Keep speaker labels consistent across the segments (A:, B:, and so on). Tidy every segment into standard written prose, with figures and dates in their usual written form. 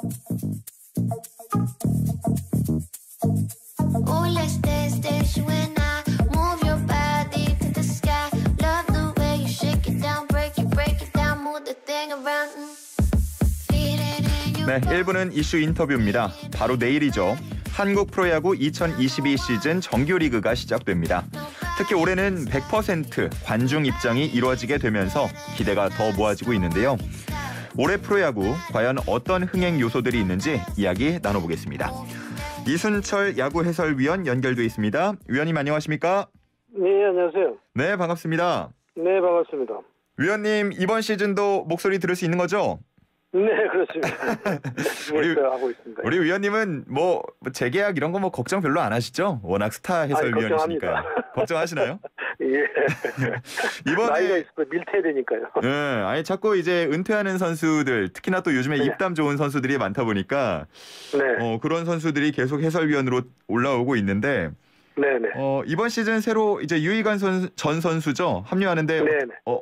A: Oh, let's dance, dance, you and I. Move your body to the sky. Love the way you shake it down, break it down, move the thing around. Feel it in your
B: 네, 1부는 이슈 인터뷰입니다. 바로 내일이죠. 한국 프로야구 2022 시즌 정규리그가 시작됩니다. 특히 올해는 100% 관중 입장이 이루어지게 되면서 기대가 더 모아지고 있는데요. 올해 프로야구 과연 어떤 흥행 요소들이 있는지 이야기 나눠보겠습니다. 이순철 야구 해설위원 연결돼 있습니다. 위원님 안녕하십니까?
C: 네, 안녕하세요.
B: 네, 반갑습니다.
C: 네, 반갑습니다.
B: 위원님 이번 시즌도 목소리 들을 수 있는 거죠?
C: 네, 그렇습니다. 하고 있습니다.
B: 우리 위원님은 뭐 재계약 이런 거 뭐 걱정 별로 안 하시죠? 워낙 스타 해설위원이시니까. 걱정하시나요?
C: 예.
B: 이번에
C: 나이가 있어서 밀퇴 되니까요.
B: 네, 아니 자꾸 이제 은퇴하는 선수들, 특히나 또 요즘에
C: 네.
B: 입담 좋은 선수들이 많다 보니까
C: 네,
B: 그런 선수들이 계속 해설위원으로 올라오고 있는데
C: 네.
B: 이번 시즌 새로 이제 유희관 전 선수죠 합류하는데
C: 네.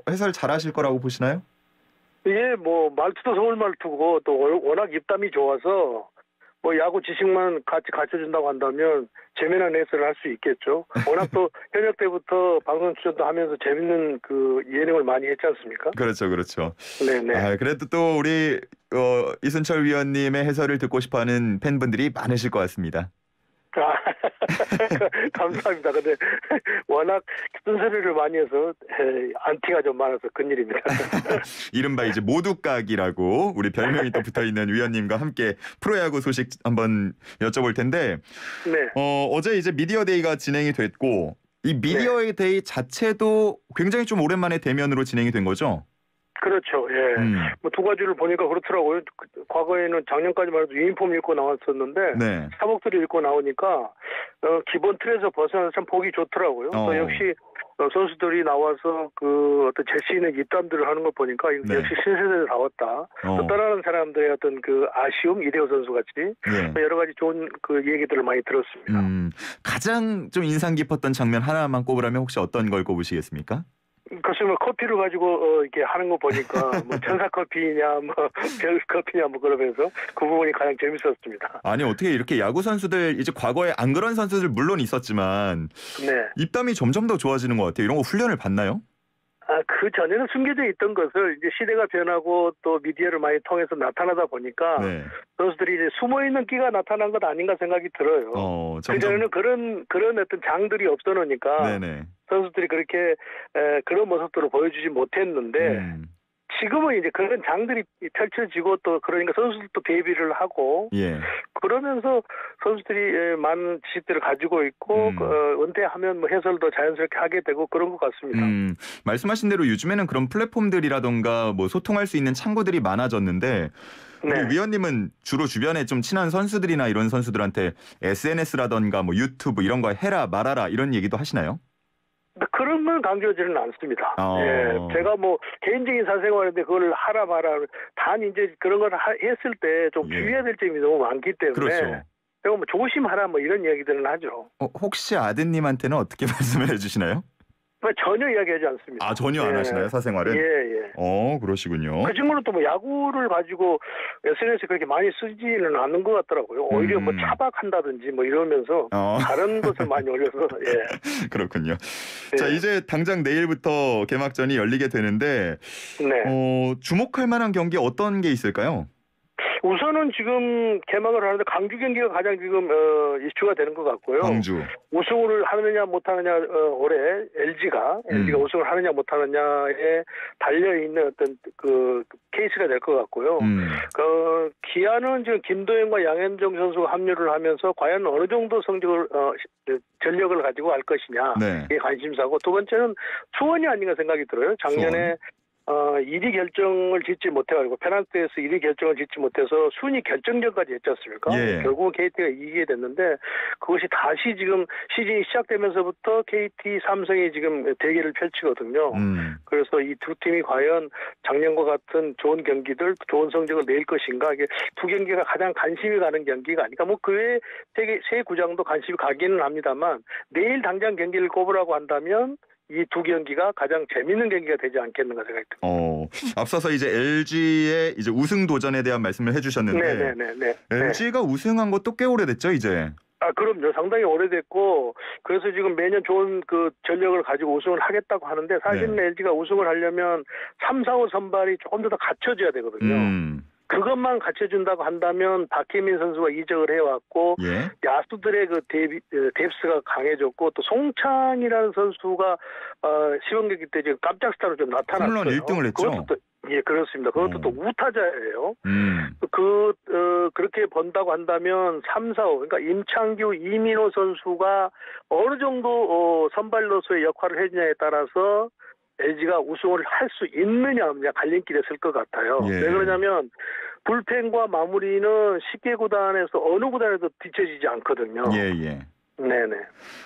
B: 해설 잘하실 거라고 보시나요?
C: 예, 뭐 말투도 서울 말투고 또 워낙 입담이 좋아서 뭐 야구 지식만 같이 가르쳐준다고 한다면 재미난 해설을 할 수 있겠죠. 워낙 또 현역 때부터 방송 출연도 하면서 재밌는 그 예능을 많이 했지 않습니까?
B: 그렇죠.
C: 네네.
B: 아, 그래도 또 우리 이순철 위원님의 해설을 듣고 싶어하는 팬분들이 많으실 것 같습니다.
C: 아, 감사합니다. 근데 워낙 쓴소리를 많이 해서 안티가 좀 많아서 큰일입니다.
B: 이른바 이제 모두각이라고 우리 별명이 또 붙어있는 위원님과 함께 프로야구 소식 한번 여쭤볼 텐데
C: 네.
B: 어제 이제 미디어데이가 진행이 됐고 이 미디어데이 자체도 굉장히 좀 오랜만에 대면으로 진행이 된 거죠?
C: 그렇죠. 예. 뭐 두 가지를 보니까 그렇더라고요. 과거에는 작년까지만 해도 유니폼 입고 나왔었는데
B: 네.
C: 사복들을 입고 나오니까 기본 틀에서 벗어나서 참 보기 좋더라고요. 또 역시 선수들이 나와서 그 어떤 재치 있는 입담들을 하는 걸 보니까
B: 네.
C: 역시 신세대다웠다. 또 떠나는 사람들의 어떤 그 아쉬움, 이대호 선수 같이 여러 가지 좋은 그 얘기들을 많이 들었습니다.
B: 가장 좀 인상 깊었던 장면 하나만 꼽으라면 혹시 어떤 걸 꼽으시겠습니까?
C: 글쎄 뭐 커피를 가지고 이렇게 하는 거 보니까 뭐 천사 커피냐 뭐 별 커피냐 뭐 그러면서 그 부분이 가장 재밌었습니다.
B: 아니 어떻게 이렇게 야구 선수들 이제 과거에 안 그런 선수들 물론 있었지만
C: 네.
B: 입담이 점점 더 좋아지는 것 같아요. 이런 거 훈련을 받나요?
C: 그 전에는 숨겨져 있던 것을 이제 시대가 변하고 또 미디어를 많이 통해서 나타나다 보니까
B: 네.
C: 선수들이 이제 숨어 있는 끼가 나타난 것 아닌가 생각이 들어요. 그 전에는 그런 어떤 장들이 없어 놓으니까
B: 네네.
C: 선수들이 그렇게 그런 모습들을 보여주지 못했는데 지금은 이제 그런 장들이 펼쳐지고 또 그러니까 선수들도 데뷔를 하고 그러면서 선수들이 많은 지식들을 가지고 있고 은퇴하면 뭐 해설도 자연스럽게 하게 되고 그런 것 같습니다.
B: 말씀하신 대로 요즘에는 그런 플랫폼들이라던가 뭐 소통할 수 있는 창구들이 많아졌는데 우리 위원님은 주로 주변에 좀 친한 선수들이나 이런 선수들한테 SNS라던가 뭐 유튜브 이런 거 해라 말아라 이런 얘기도 하시나요?
C: 그런 건 강조하지는 않습니다. 예, 제가 뭐 개인적인 사생활인데 그걸 하라 마라 단 이제 그런 걸 했을 때 좀 주의해야 될 점이 너무 많기 때문에
B: 그렇죠.
C: 제가 뭐 조심하라 뭐 이런 얘기들은 하죠.
B: 혹시 아드님한테는 어떻게 말씀을 해주시나요?
C: 전혀 이야기하지 않습니다.
B: 아 전혀 안 하시나요 사생활은?
C: 예.
B: 그러시군요.
C: 그 친구는 또 뭐 야구를 가지고 SNS에 그렇게 많이 쓰지는 않는 것 같더라고요. 오히려 뭐 차박한다든지 뭐 이러면서 다른 것을 많이 올려서
B: 그렇군요. 자 이제 당장 내일부터 개막전이 열리게 되는데 주목할 만한 경기 어떤 게 있을까요?
C: 우선은 지금 개막을 하는데 강주 경기가 가장 지금 이슈가 되는 것 같고요.
B: 광주.
C: 우승을 하느냐 못하느냐 올해 LG가 우승을 하느냐 못하느냐에 달려있는 어떤 그 케이스가 될 것 같고요. 기아는 지금 김도현과 양현종 선수가 합류를 하면서 과연 어느 정도 성적을 전력을 가지고 할 것이냐 이게 관심사고 두 번째는 수원이 아닌가 생각이 들어요. 작년에 1위 결정을 짓지 못해가지고 페널티에서 1위 결정을 짓지 못해서 순위 결정전까지 했지 않습니까? 결국은 KT가 이기게 됐는데 그것이 다시 지금 시즌이 시작되면서부터 KT, 삼성이 지금 대결을 펼치거든요. 그래서 이 두 팀이 과연 작년과 같은 좋은 경기들, 좋은 성적을 낼 것인가 이게 두 경기가 가장 관심이 가는 경기가 아니까 뭐 그 외에 세 구장도 관심이 가기는 합니다만 내일 당장 경기를 꼽으라고 한다면 이 두 경기가 가장 재밌는 경기가 되지 않겠는가 생각이 듭니다.
B: 앞서서 이제 LG의 이제 우승 도전에 대한 말씀을 해주셨는데,
C: 네네네.
B: LG가 우승한 것도 꽤 오래됐죠, 이제.
C: 그럼요. 상당히 오래됐고, 그래서 지금 매년 좋은 그 전력을 가지고 우승을 하겠다고 하는데, 사실은 LG가 우승을 하려면 3, 4, 5 선발이 조금 더 갖춰져야 되거든요. 그것만 갖춰준다고 한다면 박혜민 선수가 이적을 해왔고, 야수들의 그 뎁스가 강해졌고, 또 송창이라는 선수가 시범 경기 때 지금 깜짝 스타로 좀 나타났어요.
B: 홈런 1등을 했죠.
C: 예, 그렇습니다. 그것도 또 우타자예요. 그렇게 본다고 한다면 3, 4, 5, 그러니까 임창규, 이민호 선수가 어느 정도 선발로서의 역할을 했냐에 따라서 LG가 우승을 할 수 있느냐 없느냐 갈림길에 설 것 같아요. 왜 그러냐면 불펜과 마무리는 10개 구단에서 어느 구단에도 뒤처지지 않거든요. 네네.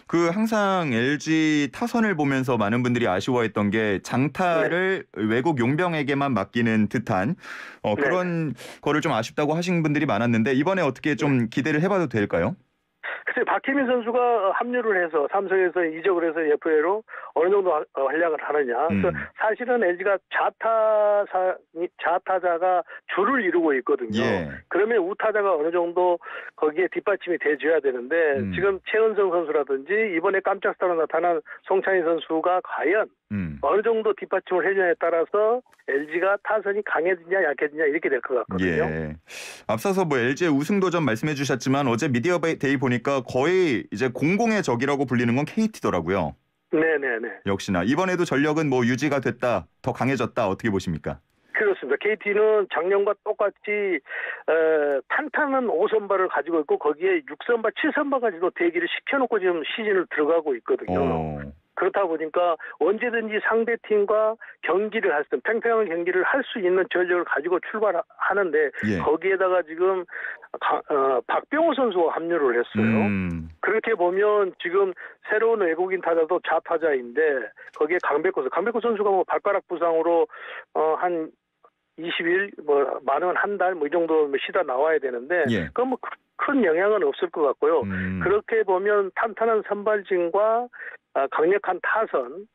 B: 그 항상 LG 타선을 보면서 많은 분들이 아쉬워했던 게 장타를 외국 용병에게만 맡기는 듯한 그런 거를 좀 아쉽다고 하신 분들이 많았는데 이번에 어떻게 좀 기대를 해봐도 될까요?
C: 글쎄 박혜민 선수가 합류를 해서 삼성에서 이적을 해서 FA로 어느 정도 활약을 하느냐. 그래서 사실은 LG가 좌타자가 줄을 이루고 있거든요. 그러면 우타자가 어느 정도 거기에 뒷받침이 돼줘야 되는데 지금 최은성 선수라든지 이번에 깜짝 스타로 나타난 송창희 선수가 과연 어느 정도 뒷받침을 해주냐에 따라서 LG가 타선이 강해지냐 약해지냐 이렇게 될 것 같거든요.
B: 앞서서 뭐 LG의 우승 도전 말씀해 주셨지만 어제 미디어 데이 보니까 거의 이제 공공의 적이라고 불리는 건 KT더라고요.
C: 네네네.
B: 역시나 이번에도 전력은 뭐 유지가 됐다, 더 강해졌다 어떻게 보십니까?
C: 그렇습니다. KT는 작년과 똑같이 탄탄한 5선발을 가지고 있고 거기에 6선발, 7선발까지도 대기를 시켜놓고 지금 시즌을 들어가고 있거든요. 그렇다 보니까 언제든지 상대팀과 경기를 할 수, 팽팽한 경기를 할 수 있는 전력을 가지고 출발하는데 거기에다가 지금 박병호 선수가 합류를 했어요. 그렇게 보면 지금 새로운 외국인 타자도 좌타자인데 거기에 강백호 선수가 뭐 발가락 부상으로 한 20일 뭐 많으면 한 달 뭐 이 정도 쉬다 나와야 되는데 그건 뭐 큰 영향은 없을 것 같고요. 그렇게 보면 탄탄한 선발진과 강력한 타선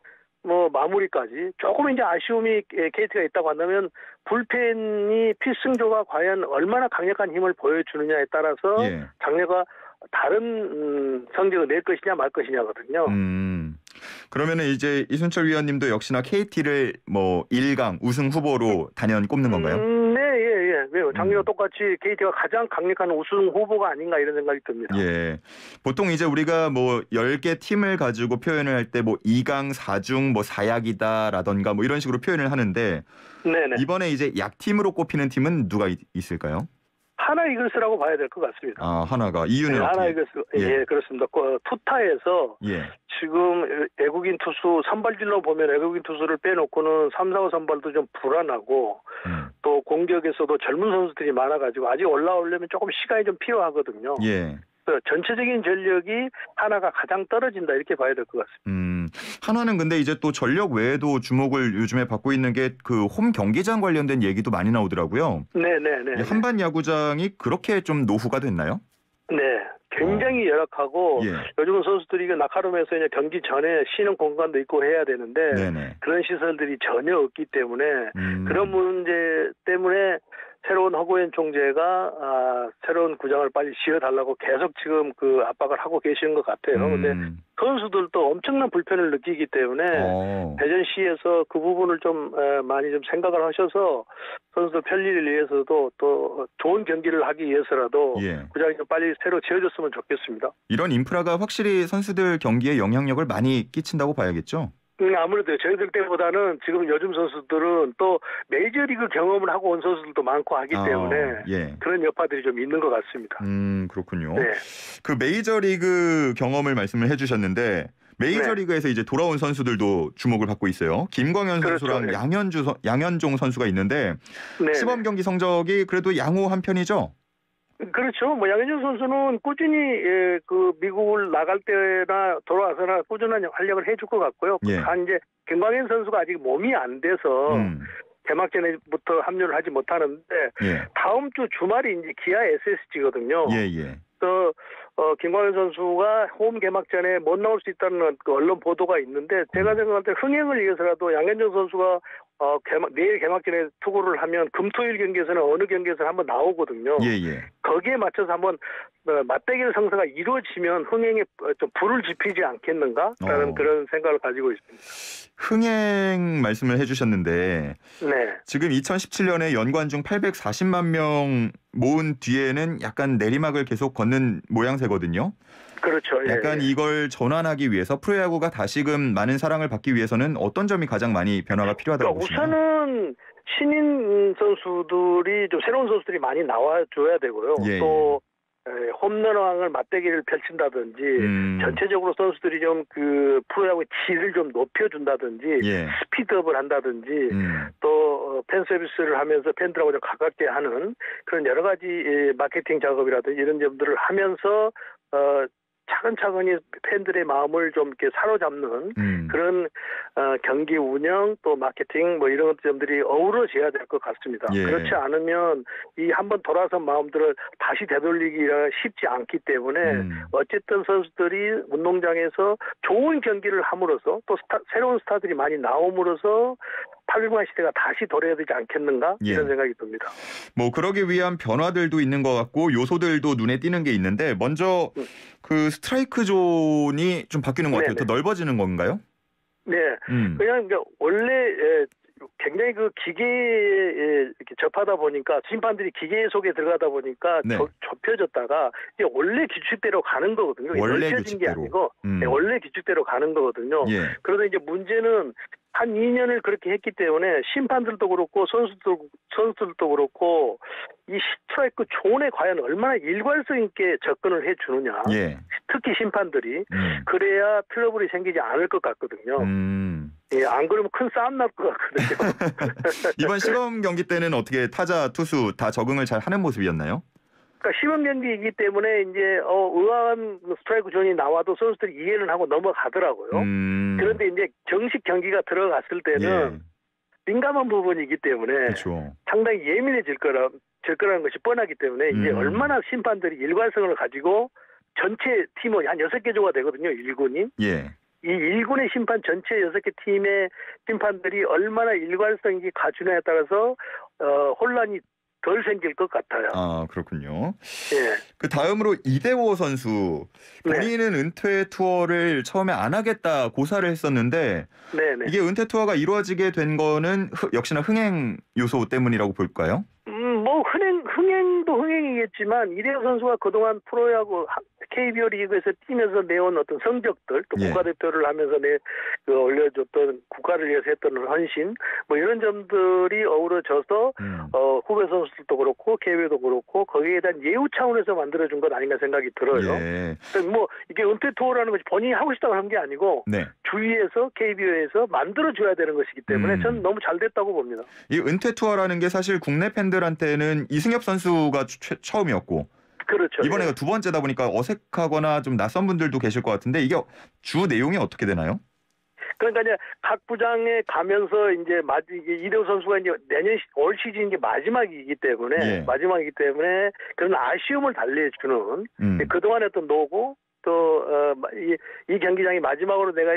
C: 뭐 마무리까지 조금 이제 아쉬움이 KT가 있다고 한다면 불펜이 필승조가 과연 얼마나 강력한 힘을 보여주느냐에 따라서 장래가 다른 성적을 낼 것이냐 말 것이냐거든요.
B: 그러면은 이제 이순철 위원님도 역시나 KT를 뭐 1강 우승 후보로 단연 꼽는 건가요?
C: 왜요? 작년과 똑같이 KT가 가장 강력한 우승 후보가 아닌가 이런 생각이 듭니다.
B: 보통 이제 우리가 뭐 10개 팀을 가지고 표현을 할 때 뭐 2강 4중 뭐 4약이다라던가 뭐 이런 식으로 표현을 하는데 이번에 이제 약팀으로 꼽히는 팀은 누가 있을까요?
C: 하나 이글스라고 봐야 될 것 같습니다.
B: 하나가 이유는
C: 하나 이글스 그렇습니다. 투타에서 지금 외국인 투수 선발진로 보면 외국인 투수를 빼놓고는 3, 4, 5 선발도 좀 불안하고 또 공격에서도 젊은 선수들이 많아가지고 아직 올라오려면 조금 시간이 좀 필요하거든요. 전체적인 전력이 하나가 가장 떨어진다 이렇게 봐야 될 것 같습니다.
B: 하나는 근데 이제 또 전력 외에도 주목을 요즘에 받고 있는 게 그 홈 경기장 관련된 얘기도 많이 나오더라고요. 한반 야구장이 그렇게 좀 노후가 됐나요?
C: 굉장히 열악하고 요즘은 선수들이 나카룸에서 이제 경기 전에 쉬는 공간도 있고 해야 되는데 그런 시설들이 전혀 없기 때문에 그런 문제 때문에 새로운 허구현 총재가 새로운 구장을 빨리 지어달라고 계속 지금 그 압박을 하고 계시는 것 같아요. 근데 선수들도 엄청난 불편을 느끼기 때문에 대전시에서 그 부분을 좀 많이 좀 생각을 하셔서 선수들 편리를 위해서도 또 좋은 경기를 하기 위해서라도 구장이 좀 빨리 새로 지어졌으면 좋겠습니다.
B: 이런 인프라가 확실히 선수들 경기에 영향력을 많이 끼친다고 봐야겠죠?
C: 아무래도 저희들 때보다는 지금 요즘 선수들은 또 메이저리그 경험을 하고 온 선수들도 많고 하기 때문에 그런 여파들이 좀 있는 것 같습니다.
B: 그렇군요. 그 메이저리그 경험을 말씀을 해주셨는데 메이저리그에서 이제 돌아온 선수들도 주목을 받고 있어요. 김광현 선수랑 양현종 선수가 있는데 시범 경기 성적이 그래도 양호한 편이죠?
C: 그렇죠. 뭐 양현종 선수는 꾸준히 그 미국을 나갈 때나 돌아와서나 꾸준한 활약을 해줄 것 같고요. 단 이제 김광현 선수가 아직 몸이 안 돼서 개막전에부터 합류를 하지 못하는데 다음 주 주말이 이제 기아 SSG거든요. 그래서 김광현 선수가 홈 개막전에 못 나올 수 있다는 그 언론 보도가 있는데 제가 생각할 때 흥행을 위해서라도 양현종 선수가 내일 개막전에 투구를 하면 금토일 경기에서는 어느 경기에서는 한번 나오거든요.
B: 예.
C: 거기에 맞춰서 한번 맞대결 성사가 이루어지면 흥행에 좀 불을 지피지 않겠는가라는 그런 생각을 가지고 있습니다.
B: 흥행 말씀을 해주셨는데
C: 네.
B: 지금 2017년에 연관중 840만 명 모은 뒤에는 약간 내리막을 계속 걷는 모양새거든요.
C: 그렇죠.
B: 약간 이걸 전환하기 위해서 프로야구가 다시금 많은 사랑을 받기 위해서는 어떤 점이 가장 많이 변화가 필요하다고 보시나요?
C: 우선은 신인 선수들이 좀 새로운 선수들이 많이 나와줘야 되고요. 또 홈런왕을 맞대기를 펼친다든지 전체적으로 선수들이 좀 그 프로야구의 질을 좀 높여준다든지 스피드업을 한다든지 또 팬 서비스를 하면서 팬들하고 좀 가깝게 하는 그런 여러 가지 마케팅 작업이라든지 이런 점들을 하면서 차근차근히 팬들의 마음을 좀 이렇게 사로잡는 그런 경기 운영 또 마케팅 뭐 이런 점들이 어우러져야 될 것 같습니다. 그렇지 않으면 이 한번 돌아선 마음들을 다시 되돌리기가 쉽지 않기 때문에 어쨌든 선수들이 운동장에서 좋은 경기를 함으로써 또 새로운 스타들이 많이 나옴으로써 800만 시대가 다시 돌아야 되지 않겠는가 이런 생각이 듭니다.
B: 뭐 그러기 위한 변화들도 있는 것 같고 요소들도 눈에 띄는 게 있는데 먼저 그 스트라이크 존이 좀 바뀌는 것 같아요. 더 넓어지는 건가요?
C: 네. 그냥 원래 굉장히 그 기계에 이렇게 접하다 보니까 심판들이 기계 속에 들어가다 보니까 좁혀졌다가 이제 원래 규칙대로 가는 거거든요.
B: 원래
C: 넓혀진 게 아니고 원래 규칙대로 가는 거거든요. 그런데 이제 문제는 한 2년을 그렇게 했기 때문에 심판들도 그렇고 선수들도 그렇고 이 스트라이크 존에 과연 얼마나 일관성 있게 접근을 해주느냐. 특히 심판들이 그래야 트러블이 생기지 않을 것 같거든요. 안 그러면 큰 싸움 날 것 같거든요.
B: 이번 시범 경기 때는 어떻게 타자, 투수 다 적응을 잘 하는 모습이었나요?
C: 그러니까 시범 경기이기 때문에 이제 의아한 스트라이크 존이 나와도 선수들이 이해는 하고 넘어가더라고요. 그런데 이제 정식 경기가 들어갔을 때는 민감한 부분이기 때문에 상당히 예민해질 거라는 것이 뻔하기 때문에 이제 얼마나 심판들이 일관성을 가지고 전체 팀원이 한 6개 조가 되거든요. 1군이. 이 1군의 심판 전체 6개 팀의 심판들이 얼마나 일관성 있게 가주냐에 따라서 혼란이 덜 생길 것 같아요.
B: 아, 그렇군요. 그 다음으로 이대호 선수 본인은 은퇴 투어를 처음에 안 하겠다 고사를 했었는데 이게 은퇴 투어가 이루어지게 된 거는 역시나 흥행 요소 때문이라고 볼까요?
C: 뭐 흥행도 흥행이겠지만 이대호 선수가 그동안 프로야구 KBO 리그에서 뛰면서 내온 어떤 성적들 또 국가대표를 하면서 올려줬던 국가를 위해서 했던 헌신 뭐 이런 점들이 어우러져서 후배 선수들도 그렇고 KBO도 그렇고 거기에 대한 예우 차원에서 만들어준 것 아닌가 생각이 들어요. 뭐 이게 은퇴 투어라는 것이 본인이 하고 싶다고 한 게 아니고 주위에서 KBO에서 만들어줘야 되는 것이기 때문에 저는 너무 잘 됐다고 봅니다.
B: 이 은퇴 투어라는 게 사실 국내 팬들한테는 이승엽 선수가 처음이었고
C: 그렇죠.
B: 이번에가 두 번째다 보니까 어색하거나 좀 낯선 분들도 계실 것 같은데 이게 주 내용이 어떻게 되나요?
C: 그러니까 이제 각 부장에 가면서 이제 이대호 선수가 이제 내년 올 시즌 이제 마지막이기 때문에 그런 아쉬움을 달래주는 그동안 했던 노고 또 이 경기장이 마지막으로 내가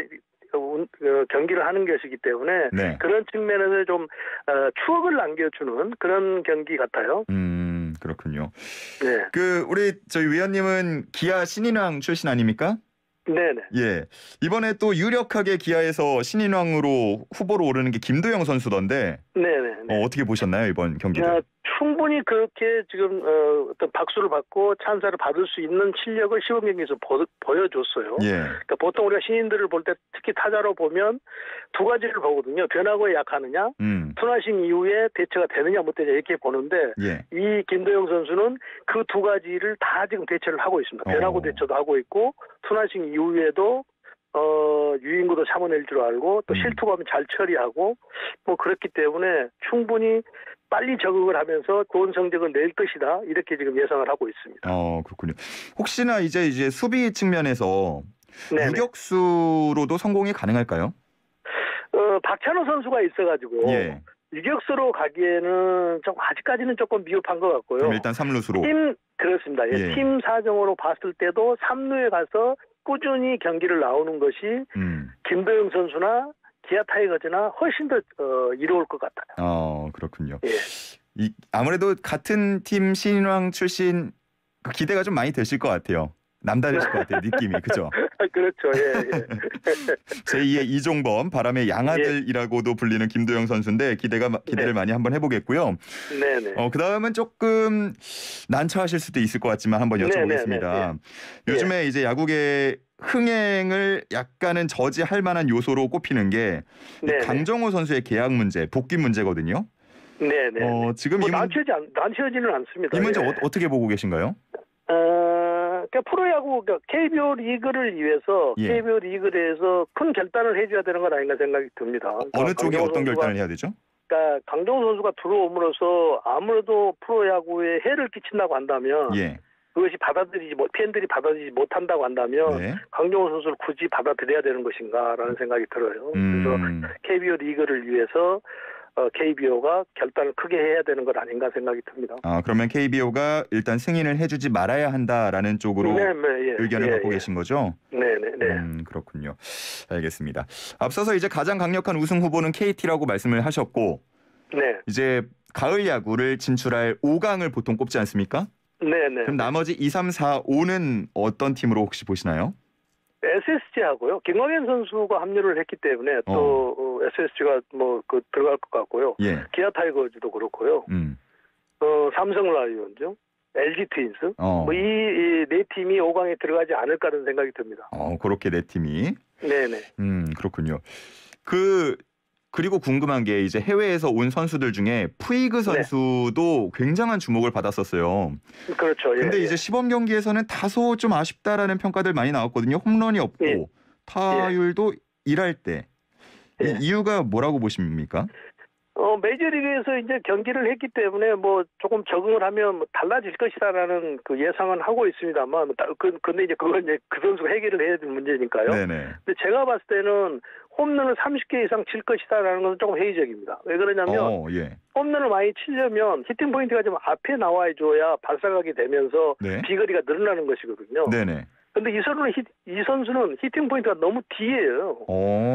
C: 경기를 하는 것이기 때문에 그런 측면에서 좀 추억을 남겨주는 그런 경기 같아요.
B: 그렇군요. 우리 저희 위원님은 기아 신인왕 출신 아닙니까?
C: 네네.
B: 이번에 또 유력하게 기아에서 신인왕으로 후보로 오르는 게 김도영 선수던데. 어떻게 보셨나요 이번 경기를?
C: 충분히 그렇게 지금 어떤 박수를 받고 찬사를 받을 수 있는 실력을 시범 경기에서 보여줬어요. 그러니까 보통 우리가 신인들을 볼 때 특히 타자로 보면 두 가지를 보거든요. 변화구에 약하느냐, 투나싱 이후에 대처가 되느냐 못 되느냐 이렇게 보는데 이 김도영 선수는 그 두 가지를 다 지금 대처를 하고 있습니다. 변화구 대처도 하고 있고 투나싱 이후에도 유인구도 참아낼 줄 알고 또 실투하면 잘 처리하고 뭐 그렇기 때문에 충분히 빨리 적응을 하면서 좋은 성적을 낼 것이다 이렇게 지금 예상을 하고 있습니다.
B: 그렇군요. 혹시나 이제 수비 측면에서 유격수로도 성공이 가능할까요?
C: 박찬호 선수가 있어가지고 유격수로 가기에는 좀 아직까지는 조금 미흡한 것 같고요.
B: 그럼 일단 3루수로.
C: 그렇습니다. 예. 팀 사정으로 봤을 때도 3루에 가서 꾸준히 경기를 나오는 것이 김도영 선수나 기아 타이거즈나 훨씬 더 이로울 것 같아요.
B: 그렇군요.
C: 예.
B: 아무래도 같은 팀 신인왕 출신 기대가 좀 많이 되실 것 같아요. 남다르실 것 같아요. 느낌이. 그죠?
C: 그렇죠. 예.
B: 제2의 이종범, 바람의 양아들이라고도 불리는 김도영 선수인데 기대를 많이 한번 해보겠고요.
C: 네네.
B: 그다음은 조금 난처하실 수도 있을 것 같지만 한번 여쭤보겠습니다. 요즘에 이제 야구계 흥행을 약간은 저지할 만한 요소로 꼽히는 게 강정호 선수의 계약 문제, 복귀 문제거든요.
C: 네네.
B: 지금
C: 난처하지는 않습니다.
B: 이 문제 어떻게 보고 계신가요?
C: 그러니까 프로야구 KBO 리그를 위해서 KBO 리그에서 큰 결단을 해줘야 되는 건 아닌가 생각이 듭니다. 그러니까
B: 어느 쪽이 어떤 결단을 해야 되죠?
C: 그러니까 강정호 선수가 들어옴으로써 아무래도 프로야구에 해를 끼친다고 한다면 그것이 팬들이 받아들이지 못한다고 한다면 강정호 선수를 굳이 받아들여야 되는 것인가라는 생각이 들어요. 그래서 KBO 리그를 위해서 KBO가 결단을 크게 해야 되는 것 아닌가 생각이 듭니다.
B: 그러면 KBO가 일단 승인을 해주지 말아야 한다라는 쪽으로 의견을 갖고 계신 거죠?
C: 네네네.
B: 그렇군요. 알겠습니다. 앞서서 이제 가장 강력한 우승 후보는 KT라고 말씀을 하셨고, 이제 가을 야구를 진출할 5강을 보통 꼽지 않습니까?
C: 네네.
B: 그럼 나머지 2, 3, 4, 5는 어떤 팀으로 혹시 보시나요?
C: SSG하고요. 김광현 선수가 합류를 했기 때문에 또 SSG가 들어갈 것 같고요. 기아 타이거즈도 그렇고요. 삼성 라이온즈, LG 트윈스 이 네 팀이 5강에 들어가지 않을까라는 생각이 듭니다.
B: 그렇게 네 팀이.
C: 네네.
B: 그렇군요. 그리고 궁금한 게 이제 해외에서 온 선수들 중에 푸이그 선수도 굉장한 주목을 받았었어요.
C: 그렇죠.
B: 근데 이제 시범 경기에서는 다소 좀 아쉽다라는 평가들 많이 나왔거든요. 홈런이 없고 타율도 1할 때. 이유가 뭐라고 보십니까?
C: 메이저리그에서 이제 경기를 했기 때문에 조금 적응을 하면 달라질 것이다라는 예상은 하고 있습니다만, 근데 이제 그건 이제 그 선수가 해결을 해야 될 문제니까요. 근데 제가 봤을 때는 홈런을 30개 이상 칠 것이다라는 것은 조금 회의적입니다. 왜 그러냐면 홈런을 많이 치려면 히팅 포인트가 좀 앞에 나와줘야 발사각이 되면서 비거리가 늘어나는 것이거든요. 근데 이 선수는 히팅 포인트가 너무 뒤에요.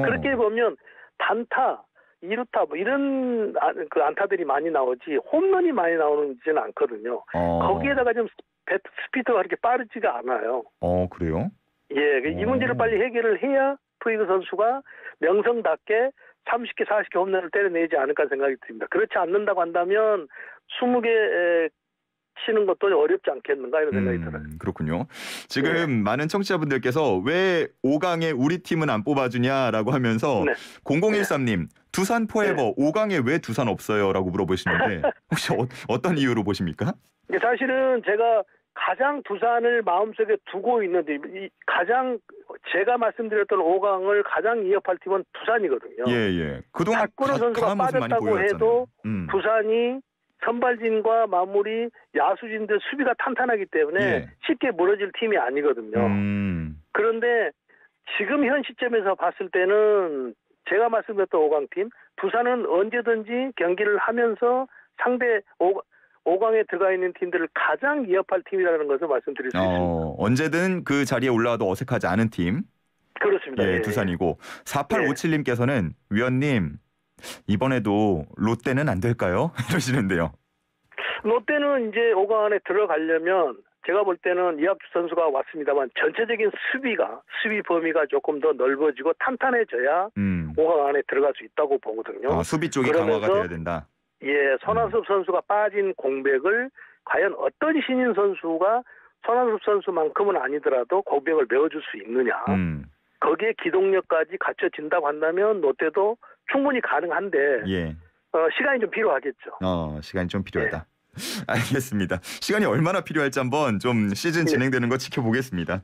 C: 그렇게 보면 단타, 2루타 이런 안타들이 많이 나오지 홈런이 많이 나오지는 않거든요. 거기에다가 좀 스피드가 그렇게 빠르지가 않아요.
B: 그래요?
C: 이 문제를 빨리 해결을 해야 푸이그 선수가 명성답게 30개, 40개 홈런을 때려내지 않을까 생각이 듭니다. 그렇지 않는다고 한다면 20개 치는 것도 어렵지 않겠는가 이런 생각이 들어요.
B: 그렇군요. 지금 많은 청취자분들께서 왜 5강에 우리 팀은 안 뽑아주냐라고 하면서 0013님 두산 포에버 5강에 왜 두산 없어요? 라고 물어보시는데 혹시 어떤 이유로 보십니까?
C: 사실은 제가 가장 두산을 마음속에 두고 있는데 제가 말씀드렸던 5강을 가장 위협할 팀은 두산이거든요.
B: 그동안
C: 박근호 선수가 빠졌다고 해도 두산이 선발진과 마무리, 야수진들 수비가 탄탄하기 때문에 쉽게 무너질 팀이 아니거든요. 그런데 지금 현 시점에서 봤을 때는 제가 말씀드렸던 5강팀, 두산은 언제든지 경기를 하면서 상대 5강에 들어가 있는 팀들을 가장 위협할 팀이라는 것을 말씀드릴 수 있습니다.
B: 언제든 그 자리에 올라와도 어색하지 않은 팀.
C: 그렇습니다.
B: 두산이고 4857님께서는 위원님 이번에도 롯데는 안 될까요? 이러시는데요.
C: 롯데는 이제 5강 안에 들어가려면 제가 볼 때는 이합주 선수가 왔습니다만 전체적인 수비 범위가 조금 더 넓어지고 탄탄해져야 5강 안에 들어갈 수 있다고 보거든요.
B: 수비 쪽이 강화가 돼야 된다.
C: 손아섭 선수가 빠진 공백을 과연 어떤 신인 선수가 손아섭 선수만큼은 아니더라도 공백을 메워줄 수 있느냐. 거기에 기동력까지 갖춰진다고 한다면 롯데도 충분히 가능한데 시간이 좀 필요하겠죠.
B: 시간이 좀 필요하다. 알겠습니다. 시간이 얼마나 필요할지 한번 좀 시즌 진행되는 거 지켜보겠습니다.